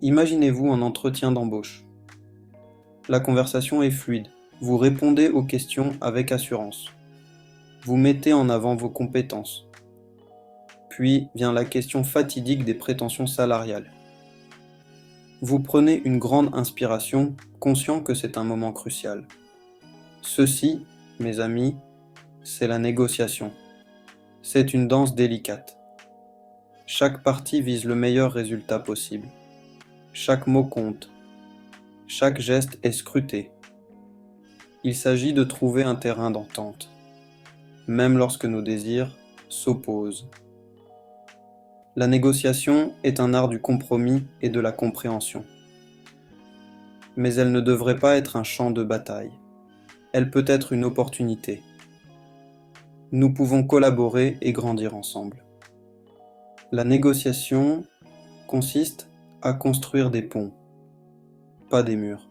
Imaginez-vous un entretien d'embauche. La conversation est fluide, vous répondez aux questions avec assurance. Vous mettez en avant vos compétences. Puis vient la question fatidique des prétentions salariales. Vous prenez une grande inspiration, conscient que c'est un moment crucial. Ceci, mes amis, c'est la négociation. C'est une danse délicate. Chaque partie vise le meilleur résultat possible. Chaque mot compte. Chaque geste est scruté. Il s'agit de trouver un terrain d'entente, même lorsque nos désirs s'opposent. La négociation est un art du compromis et de la compréhension. Mais elle ne devrait pas être un champ de bataille. Elle peut être une opportunité. Nous pouvons collaborer et grandir ensemble. La négociation consiste à construire des ponts, pas des murs.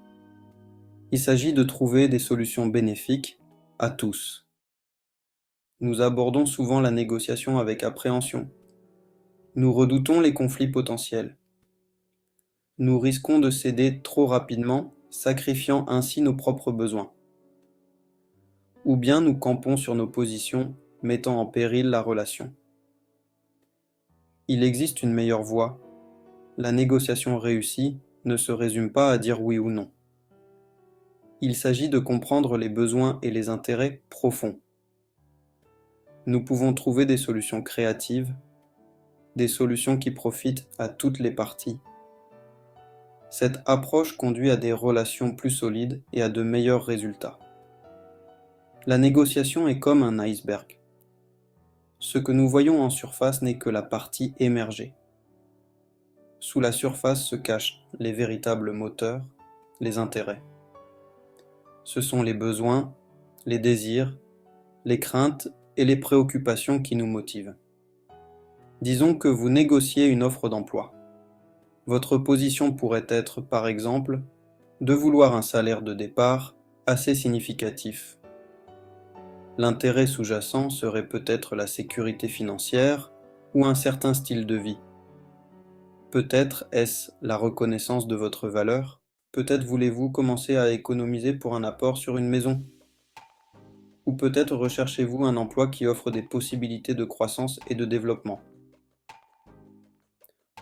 Il s'agit de trouver des solutions bénéfiques à tous. Nous abordons souvent la négociation avec appréhension. Nous redoutons les conflits potentiels. Nous risquons de céder trop rapidement, sacrifiant ainsi nos propres besoins. Ou bien nous campons sur nos positions, mettant en péril la relation. Il existe une meilleure voie. La négociation réussie ne se résume pas à dire oui ou non. Il s'agit de comprendre les besoins et les intérêts profonds. Nous pouvons trouver des solutions créatives, des solutions qui profitent à toutes les parties. Cette approche conduit à des relations plus solides et à de meilleurs résultats. La négociation est comme un iceberg. Ce que nous voyons en surface n'est que la partie émergée. Sous la surface se cachent les véritables moteurs, les intérêts. Ce sont les besoins, les désirs, les craintes et les préoccupations qui nous motivent. Disons que vous négociez une offre d'emploi. Votre position pourrait être, par exemple, de vouloir un salaire de départ assez significatif. L'intérêt sous-jacent serait peut-être la sécurité financière ou un certain style de vie. Peut-être est-ce la reconnaissance de votre valeur. Peut-être voulez-vous commencer à économiser pour un apport sur une maison. Ou peut-être recherchez-vous un emploi qui offre des possibilités de croissance et de développement.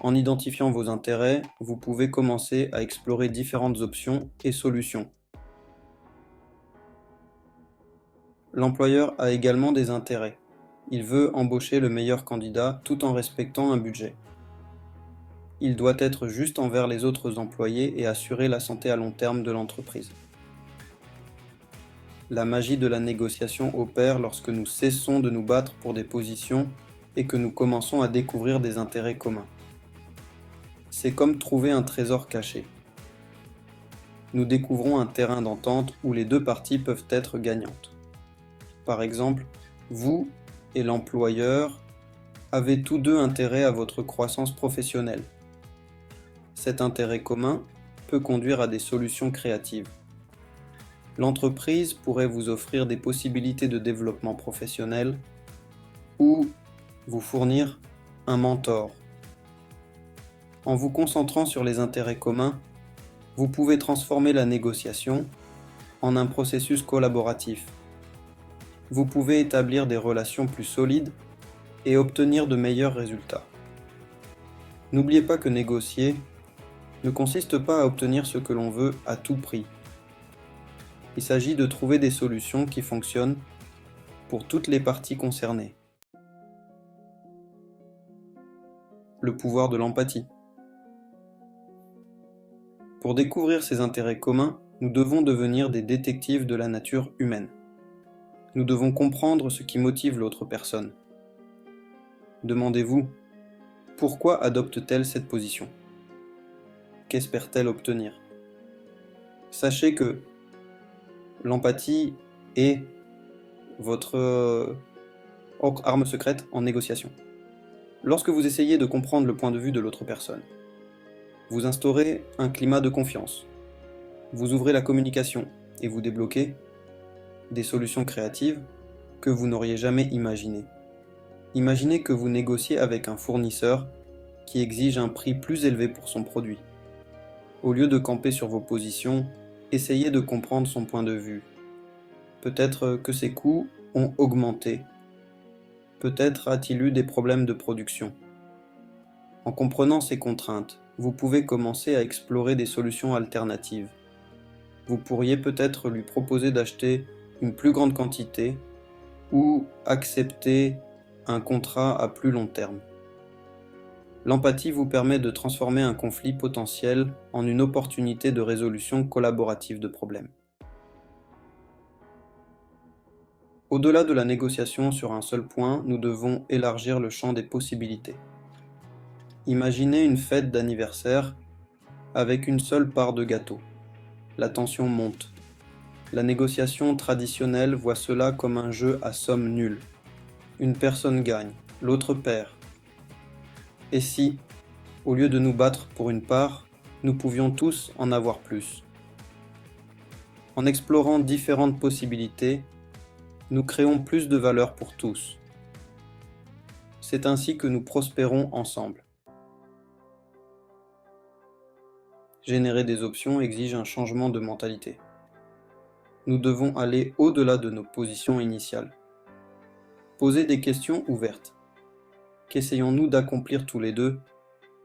En identifiant vos intérêts, vous pouvez commencer à explorer différentes options et solutions. L'employeur a également des intérêts. Il veut embaucher le meilleur candidat tout en respectant un budget. Il doit être juste envers les autres employés et assurer la santé à long terme de l'entreprise. La magie de la négociation opère lorsque nous cessons de nous battre pour des positions et que nous commençons à découvrir des intérêts communs. C'est comme trouver un trésor caché. Nous découvrons un terrain d'entente où les deux parties peuvent être gagnantes. Par exemple, vous et l'employeur avez tous deux intérêt à votre croissance professionnelle. Cet intérêt commun peut conduire à des solutions créatives. L'entreprise pourrait vous offrir des possibilités de développement professionnel ou vous fournir un mentor. En vous concentrant sur les intérêts communs, vous pouvez transformer la négociation en un processus collaboratif. Vous pouvez établir des relations plus solides et obtenir de meilleurs résultats. N'oubliez pas que négocier ne consiste pas à obtenir ce que l'on veut à tout prix. Il s'agit de trouver des solutions qui fonctionnent pour toutes les parties concernées. Le pouvoir de l'empathie. Pour découvrir ces intérêts communs, nous devons devenir des détectives de la nature humaine. Nous devons comprendre ce qui motive l'autre personne. Demandez-vous, pourquoi adopte-t-elle cette position? Qu'espère-t-elle obtenir? Sachez que l'empathie est votre arme secrète en négociation. Lorsque vous essayez de comprendre le point de vue de l'autre personne, vous instaurez un climat de confiance. Vous ouvrez la communication et vous débloquez des solutions créatives que vous n'auriez jamais imaginées. Imaginez que vous négociez avec un fournisseur qui exige un prix plus élevé pour son produit. Au lieu de camper sur vos positions, essayez de comprendre son point de vue. Peut-être que ses coûts ont augmenté. Peut-être a-t-il eu des problèmes de production. En comprenant ces contraintes, vous pouvez commencer à explorer des solutions alternatives. Vous pourriez peut-être lui proposer d'acheter une plus grande quantité ou accepter un contrat à plus long terme. L'empathie vous permet de transformer un conflit potentiel en une opportunité de résolution collaborative de problèmes. Au-delà de la négociation sur un seul point, nous devons élargir le champ des possibilités. Imaginez une fête d'anniversaire avec une seule part de gâteau. La tension monte. La négociation traditionnelle voit cela comme un jeu à somme nulle. Une personne gagne, l'autre perd. Et si, au lieu de nous battre pour une part, nous pouvions tous en avoir plus? En explorant différentes possibilités, nous créons plus de valeur pour tous. C'est ainsi que nous prospérons ensemble. Générer des options exige un changement de mentalité. Nous devons aller au-delà de nos positions initiales. Poser des questions ouvertes. Qu'essayons-nous d'accomplir tous les deux?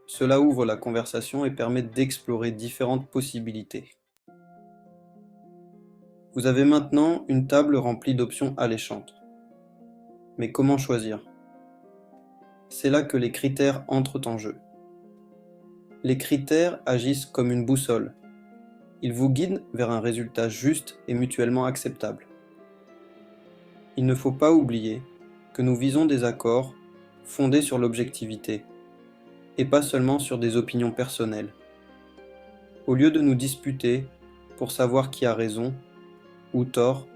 Cela ouvre la conversation et permet d'explorer différentes possibilités. Vous avez maintenant une table remplie d'options alléchantes. Mais comment choisir? C'est là que les critères entrent en jeu. Les critères agissent comme une boussole. Ils vous guident vers un résultat juste et mutuellement acceptable. Il ne faut pas oublier que nous visons des accords fondés sur l'objectivité, et pas seulement sur des opinions personnelles. Au lieu de nous disputer pour savoir qui a raison ou tort,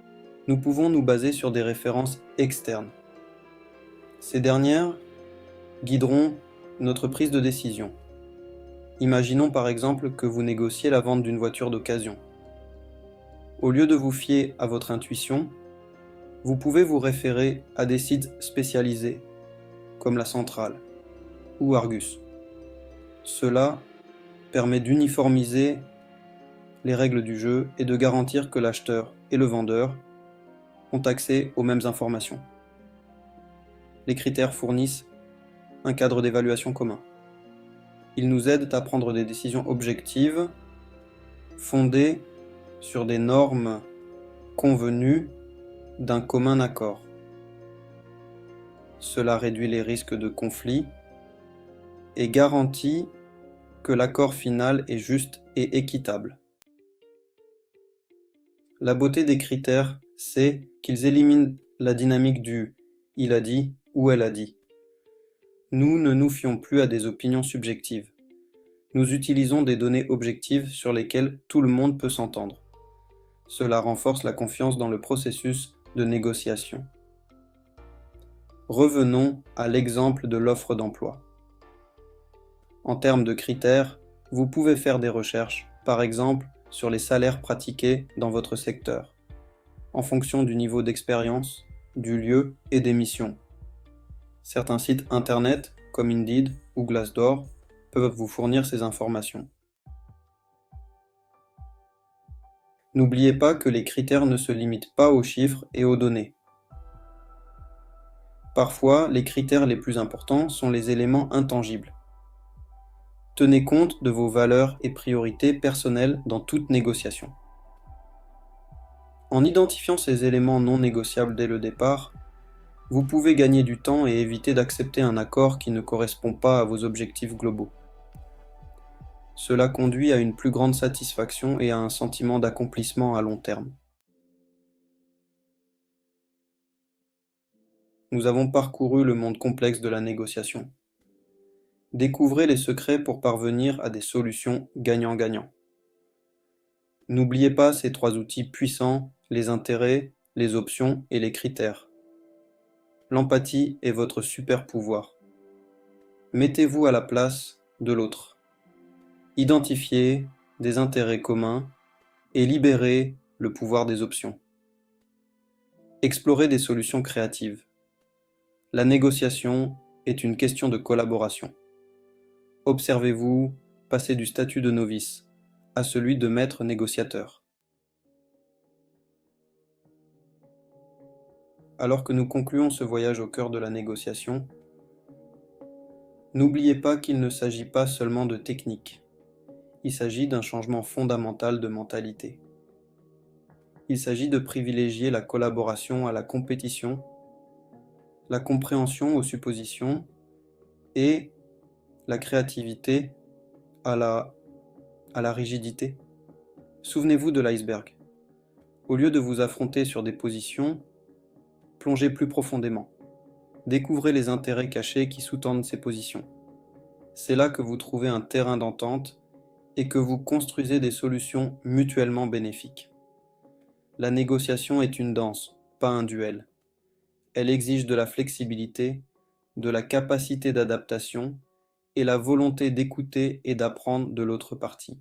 nous pouvons nous baser sur des références externes. Ces dernières guideront notre prise de décision. Imaginons par exemple que vous négociez la vente d'une voiture d'occasion. Au lieu de vous fier à votre intuition, vous pouvez vous référer à des sites spécialisés, comme la Centrale ou Argus. Cela permet d'uniformiser les règles du jeu et de garantir que l'acheteur et le vendeur ont accès aux mêmes informations. Les critères fournissent un cadre d'évaluation commun. Ils nous aident à prendre des décisions objectives, fondées sur des normes convenues d'un commun accord. Cela réduit les risques de conflit et garantit que l'accord final est juste et équitable. La beauté des critères, c'est qu'ils éliminent la dynamique du « il a dit » ou « elle a dit ». Nous ne nous fions plus à des opinions subjectives. Nous utilisons des données objectives sur lesquelles tout le monde peut s'entendre. Cela renforce la confiance dans le processus de négociation. Revenons à l'exemple de l'offre d'emploi. En termes de critères, vous pouvez faire des recherches, par exemple sur les salaires pratiqués dans votre secteur, en fonction du niveau d'expérience, du lieu et des missions. Certains sites internet, comme Indeed ou Glassdoor, peuvent vous fournir ces informations. N'oubliez pas que les critères ne se limitent pas aux chiffres et aux données. Parfois, les critères les plus importants sont les éléments intangibles. Tenez compte de vos valeurs et priorités personnelles dans toute négociation. En identifiant ces éléments non négociables dès le départ, vous pouvez gagner du temps et éviter d'accepter un accord qui ne correspond pas à vos objectifs globaux. Cela conduit à une plus grande satisfaction et à un sentiment d'accomplissement à long terme. Nous avons parcouru le monde complexe de la négociation. Découvrez les secrets pour parvenir à des solutions gagnant-gagnant. N'oubliez pas ces 3 outils puissants, les intérêts, les options et les critères. L'empathie est votre super pouvoir. Mettez-vous à la place de l'autre. Identifiez des intérêts communs et libérez le pouvoir des options. Explorez des solutions créatives. La négociation est une question de collaboration. Observez-vous passer du statut de novice à celui de maître négociateur. Alors que nous concluons ce voyage au cœur de la négociation, n'oubliez pas qu'il ne s'agit pas seulement de technique. Il s'agit d'un changement fondamental de mentalité. Il s'agit de privilégier la collaboration à la compétition, la compréhension aux suppositions et la créativité à la rigidité. Souvenez-vous de l'iceberg. Au lieu de vous affronter sur des positions, plongez plus profondément. Découvrez les intérêts cachés qui sous-tendent ces positions. C'est là que vous trouvez un terrain d'entente et que vous construisez des solutions mutuellement bénéfiques. La négociation est une danse, pas un duel. Elle exige de la flexibilité, de la capacité d'adaptation et la volonté d'écouter et d'apprendre de l'autre partie.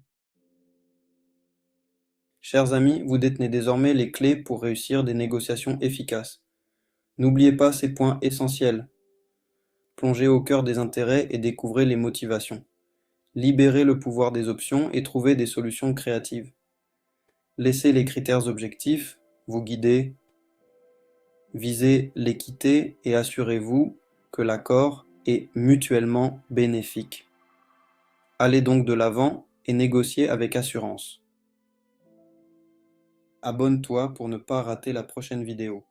Chers amis, vous détenez désormais les clés pour réussir des négociations efficaces. N'oubliez pas ces points essentiels. Plongez au cœur des intérêts et découvrez les motivations. Libérez le pouvoir des options et trouvez des solutions créatives. Laissez les critères objectifs vous guider. Visez l'équité et assurez-vous que l'accord est mutuellement bénéfique. Allez donc de l'avant et négociez avec assurance. Abonne-toi pour ne pas rater la prochaine vidéo.